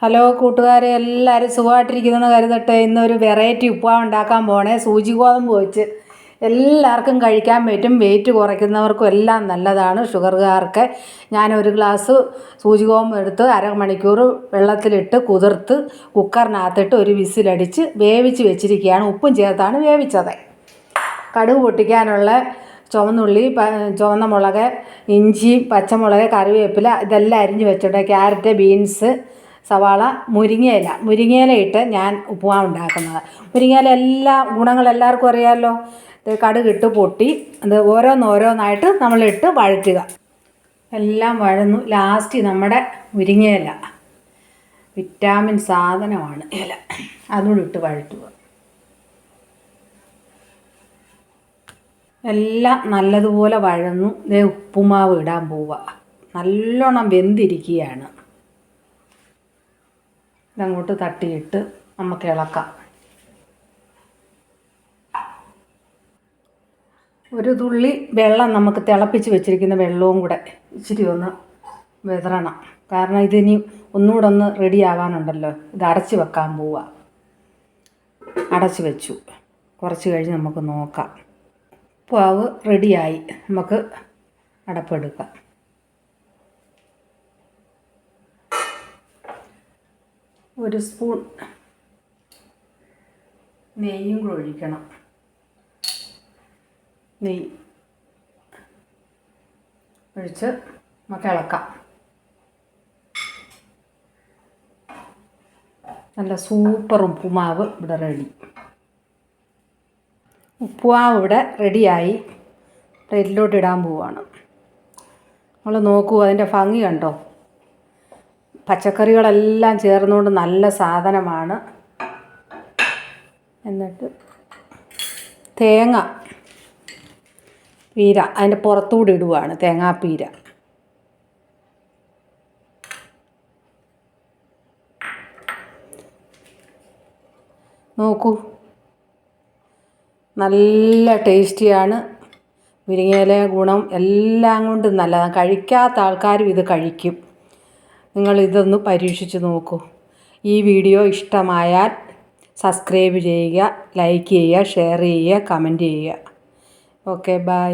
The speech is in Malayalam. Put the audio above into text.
ഹലോ കൂട്ടുകാരെ, എല്ലാവരും സുഖമായിട്ടിരിക്കുന്നെന്ന് കരുതട്ടെ. ഇന്നൊരു വെറൈറ്റി ഉപ്പുമാവ് ഉണ്ടാക്കാൻ പോണേ. സൂചി ഗോതമ്പ് വെച്ച് എല്ലാവർക്കും കഴിക്കാൻ പറ്റും. വെയിറ്റ് കുറയ്ക്കുന്നവർക്കും എല്ലാം നല്ലതാണ്. ഷുഗറുകാർക്ക് ഞാനൊരു ഗ്ലാസ് സൂചി ഗോതമ്പ് എടുത്ത് അരമണിക്കൂർ വെള്ളത്തിലിട്ട് കുതിർത്ത് കുക്കറിനകത്തിട്ട് ഒരു വിസിലടിച്ച് വേവിച്ച് വെച്ചിരിക്കുകയാണ്. ഉപ്പും ചേർത്താണ് വേവിച്ചത്. കടുക് പൊട്ടിക്കാനുള്ള ചുവന്നുള്ളി, ചുവന്ന മുളക്, ഇഞ്ചി, പച്ചമുളക്, കറിവേപ്പില ഇതെല്ലാം അരിഞ്ഞ് വെച്ചിട്ട് ക്യാരറ്റ്, ബീൻസ്, സവാള, മുരിങ്ങയില ഇട്ട് ഞാൻ ഉപ്പുമാവ് ഉണ്ടാക്കുന്നത്. മുരിങ്ങയില എല്ലാ ഗുണങ്ങളെല്ലാവർക്കും അറിയാമല്ലോ. കടുകിട്ട് പൊട്ടി അത് ഓരോന്നോരോന്നായിട്ട് നമ്മളിട്ട് വഴറ്റുക. എല്ലാം വഴന്നു ലാസ്റ്റ് നമ്മുടെ മുരിങ്ങയില വിറ്റാമിൻ സാധനമാണ് ഇല, അതുകൂടി ഇട്ട് വഴറ്റുക. എല്ലാം നല്ലതുപോലെ വഴന്നു. ഉപ്പുമാവ് ഇടാൻ പോവുക. നല്ലോണം വെന്തിരിക്കുകയാണ്. ഇതങ്ങോട്ട് തട്ടിയിട്ട് നമുക്ക് ഇളക്കാം. ഒരു തുള്ളി വെള്ളം നമുക്ക് തിളപ്പിച്ച് വെച്ചിരിക്കുന്ന വെള്ളവും കൂടെ ഇച്ചിരി ഒന്ന് വിതറണം. കാരണം ഇതിനി ഒന്നുകൂടെ ഒന്ന് റെഡി ആവാനുണ്ടല്ലോ. ഇത് അടച്ച് വെക്കാൻ പോവുക. അടച്ച് വെച്ചു. കുറച്ച് കഴിഞ്ഞ് നമുക്ക് നോക്കാം. ഉപ്പുമാവ് റെഡിയായി. നമുക്ക് അടപ്പെടുക്കാം. ഒരു സ്പൂൺ നെയ്യും കൂടെ ഒഴിക്കണം. നെയ്യ് ഒഴിച്ച് നമുക്ക് ഇളക്കാം. നല്ല സൂപ്പർ ഉപ്പുമാവ് ഇവിടെ റെഡി. ഉപ്പുമാവ് ഇവിടെ റെഡിയായി. പ്ലേറ്റിലോട്ട് ഇടാൻ പോവുകയാണ്. നമ്മൾ നോക്കൂ, അതിൻ്റെ ഭംഗി കണ്ടോ. പച്ചക്കറികളെല്ലാം ചേർന്നുകൊണ്ട് നല്ല സാധനമാണ്. എന്നിട്ട് തേങ്ങ പീര അതിൻ്റെ പുറത്തുകൂടി ഇടുകയാണ്. തേങ്ങാപ്പീര നോക്കൂ, നല്ല ടേസ്റ്റിയാണ്. മുരിങ്ങയില ഗുണം എല്ലാം കൊണ്ടും നല്ലതാണ്. കഴിക്കാത്ത ആൾക്കാരും ഇത് കഴിക്കും. നിങ്ങളിതൊന്ന് പരീക്ഷിച്ച് നോക്കൂ. ഈ വീഡിയോ ഇഷ്ടമായാൽ സബ്സ്ക്രൈബ് ചെയ്യുക, ലൈക്ക് ചെയ്യുക, ഷെയർ ചെയ്യുക, കമൻറ്റ് ചെയ്യുക. Okay, by.